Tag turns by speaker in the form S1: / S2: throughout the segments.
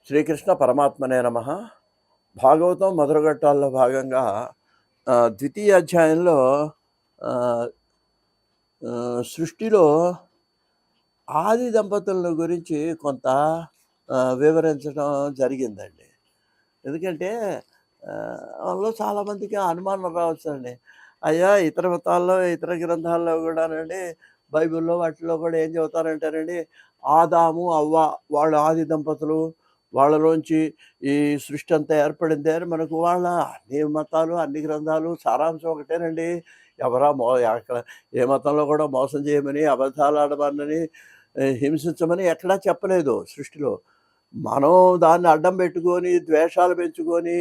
S1: శ్రీకృష్ణ పరమాత్మనే నమః. భాగవతం మొదలుగట్టాల్లో భాగంగా ద్వితీయ అధ్యాయంలో ఆహ్, సృష్టిలో ఆది దంపతుల గురించి కొంత వివరించడం జరిగిందండి. ఎందుకంటే అందులో చాలామందికి అనుమానం రావచ్చండి. అయ్యా ఇతర మతాల్లో, ఇతర గ్రంథాల్లో గూడానండి, బైబిల్‌లో వాటిల్లో కూడా ఏం చెబుతారంటేనండి, ఆదాము, అవ్వ వాళ్ళు ఆది దంపతులు. వాళ్ళలోంచి ఈ సృష్టి అంతా ఏర్పడింది అని మనకు వాళ్ళ అన్ని మతాలు, అన్ని గ్రంథాలు సారాంశం ఒకటేనండి. ఎవరా అక్కడ ఏ మతంలో కూడా మోసం చేయమని, అబద్ధాలు ఆడమని, హింసించమని ఎక్కడా చెప్పలేదు సృష్టిలో. మనం దాన్ని అడ్డం పెట్టుకొని, ద్వేషాలు పెంచుకొని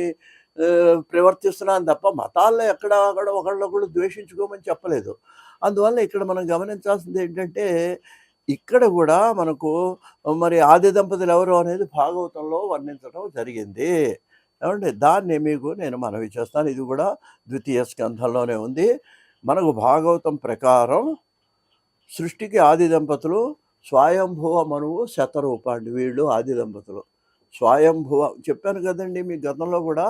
S1: ప్రవర్తిస్తున్నాం తప్ప మతాల్లో ఎక్కడ అక్కడ ఒకళ్ళనొకళ్ళు ద్వేషించుకోమని చెప్పలేదు. అందువల్ల ఇక్కడ మనం గమనించాల్సింది ఏంటంటే, ఇక్కడ గూడా మనకు మరి ఆది దంపతులు ఎవరు అనేది భాగవతంలో వర్ణించడం జరిగింది. ఏవండీ దాన్ని మీకు నేను మనవి చేస్తాను. ఇది గూడా ద్వితీయ స్కంధంలోనే ఉంది. మనకు భాగవతం ప్రకారం సృష్టికి ఆది దంపతులు స్వయంభువ మనువు శతరూప అండి. వీళ్ళు ఆది దంపతులు. స్వయంభువ చెప్పాను కదండీ మీకు గతంలో కూడా.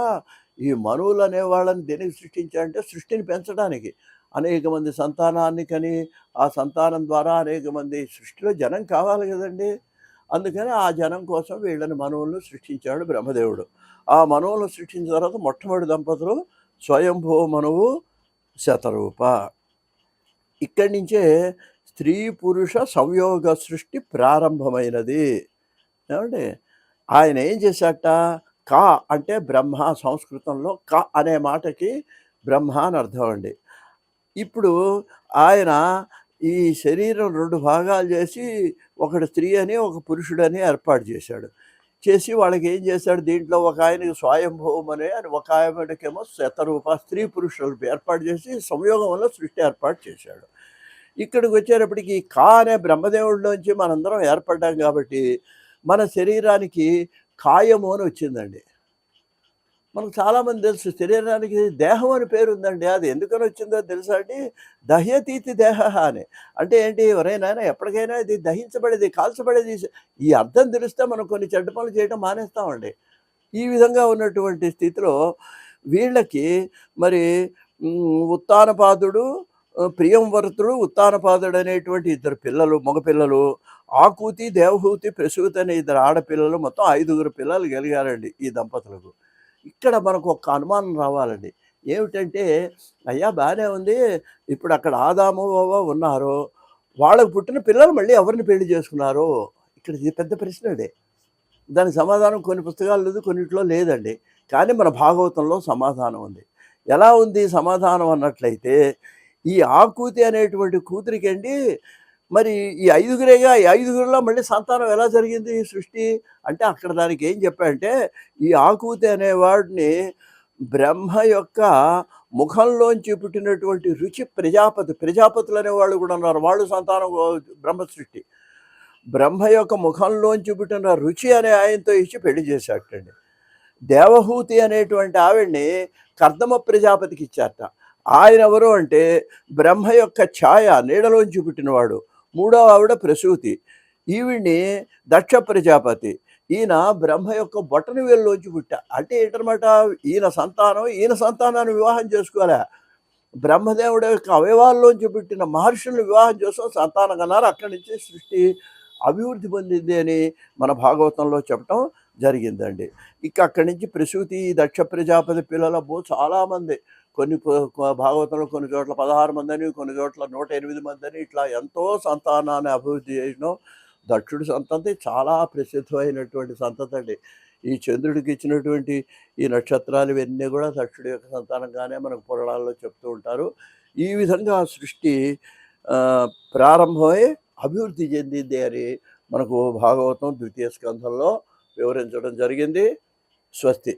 S1: ఈ మనువులు అనేవాళ్ళని దేనికి సృష్టించారంటే సృష్టిని పెంచడానికి. అనేక మంది సంతానాన్ని కని, ఆ సంతానం ద్వారా అనేక మంది సృష్టిలో జనం కావాలి కదండీ! అందుకని ఆ జనం కోసం వీళ్ళని మనువులను సృష్టించాడు బ్రహ్మదేవుడు. ఆ మనువులను సృష్టించిన తర్వాత మొట్టమొదటి దంపతులు స్వయంభువ మనువు, శతరూప. ఇక్కడి నుంచే స్త్రీ పురుష సంయోగ సృష్టి ప్రారంభమైనది. ఏమండి? ఆయన ఏం చేశాట, క అంటే బ్రహ్మ. సంస్కృతంలో క అనే మాటకి బ్రహ్మ అని అర్థం అండి. ఇప్పుడు ఆయన ఈ శరీరం 2 భాగాలు చేసి ఒకడు స్త్రీ అని, ఒక పురుషుడని ఏర్పాటు చేశాడు. చేసి వాళ్ళకి ఏం చేశాడు, దీంట్లో ఒక ఆయనకి స్వయంభవం అని, ఒక ఆయనకేమో శతరూప స్త్రీ పురుషులు ఏర్పాటు చేసి సంయోగం వల్ల సృష్టి ఏర్పాటు చేశాడు. ఇక్కడికి వచ్చేటప్పటికి కా అనే బ్రహ్మదేవుడిలోంచి మనందరం ఏర్పడ్డాం కాబట్టి మన శరీరానికి కాయము అని వచ్చిందండి. మనకు చాలామంది తెలుసు శరీరానికి దేహం అని పేరు ఉందండి. అది ఎందుకని వచ్చిందో తెలుసా అండి? దహ్యతీతి దేహ అని. అంటే ఏంటి, ఎవరైనా ఎప్పటికైనా ఇది దహించబడేది, కాల్చబడేది. ఈ అర్థం తెలిస్తే మనం కొన్ని చెడ్డ పనులు చేయడం మానేస్తామండి. ఈ విధంగా ఉన్నటువంటి స్థితిలో వీళ్ళకి మరి ఉత్తానపాదుడు, ప్రియంవరతుడు, ఉత్తానపాదుడు అనేటువంటి 2 పిల్లలు, మగపిల్లలు. ఆకూతి, దేవహూతి, ప్రసూతి అనే 2 ఆడపిల్లలు. మొత్తం 5 పిల్లలు కలిగారండి ఈ దంపతులకు. ఇక్కడ మనకు ఒక అనుమానం రావాలండి. ఏమిటంటే, అయ్యా బాగానే ఉంది. ఇప్పుడు అక్కడ ఆదాము, అవ్వ ఉన్నారు. వాళ్ళకు పుట్టిన పిల్లలు మళ్ళీ ఎవరిని పెళ్లి చేసుకున్నారు? ఇక్కడ ఇది పెద్ద ప్రశ్న అండి. దానికి సమాధానం కొన్ని పుస్తకాల్లో లేదు, కొన్నిట్లో లేదండి. కానీ మన భాగవతంలో సమాధానం ఉంది. ఎలా ఉంది సమాధానం అన్నట్లయితే, ఈ ఆకూతి అనేటువంటి కూతురికండి మరి ఈ 5గురేగా, ఈ 5గురిలో మళ్ళీ సంతానం ఎలా జరిగింది సృష్టి అంటే, అక్కడ దానికి ఏం చెప్పాడంటే, ఈ ఆకూతి అనేవాడిని బ్రహ్మ యొక్క ముఖంలోంచి పుట్టినటువంటి రుచి ప్రజాపతి. ప్రజాపతులు అనేవాళ్ళు కూడా ఉన్నారు. వాళ్ళు సంతానం బ్రహ్మ సృష్టి. బ్రహ్మ యొక్క ముఖంలోంచి పుట్టిన రుచి అనే ఆయనతో ఇచ్చి పెళ్లి చేశాటండి. దేవహూతి అనేటువంటి ఆవిడ్ని కర్దమ ప్రజాపతికి ఇచ్చారట. ఆయన ఎవరు అంటే బ్రహ్మ యొక్క ఛాయ, నీడలోంచి పుట్టినవాడు. మూడో ఆవిడ ప్రసూతి. ఈవిడ్ని దక్ష ప్రజాపతి. ఈయన బ్రహ్మ యొక్క బొటన వేలులోంచి పుట్టా. అంటే ఏంటనమాట, ఈయన సంతానాన్ని వివాహం చేసుకోలే. బ్రహ్మదేవుడు యొక్క అవయవాల్లోంచి పుట్టిన మహర్షులను వివాహం చేసుకొని సంతానం కన్నారు. అక్కడి నుంచి సృష్టి అభివృద్ధి పొందింది అని మన భాగవతంలో చెప్పటం జరిగిందండి. ఇక అక్కడి నుంచి ప్రసూతి, దక్ష ప్రజాపతి పిల్లలబ్బో చాలామంది. కొన్ని భాగవతంలో కొన్ని చోట్ల 16 మందని, కొన్ని చోట్ల 108 మందని, ఇట్లా ఎంతో సంతానాన్ని అభివృద్ధి చేయడం. దక్షుడి సంతతి చాలా ప్రసిద్ధమైనటువంటి సంతతి అండి. ఈ చంద్రుడికి ఇచ్చినటువంటి ఈ నక్షత్రాలు ఇవన్నీ కూడా దక్షుడి యొక్క సంతానంగానే మనకు పురాణాల్లో చెప్తూ ఉంటారు. ఈ విధంగా సృష్టి ప్రారంభమై అభివృద్ధి చెందింది అని మనకు భాగవతం ద్వితీయ స్కంధంలో వివరించడం జరిగింది. స్వస్తి.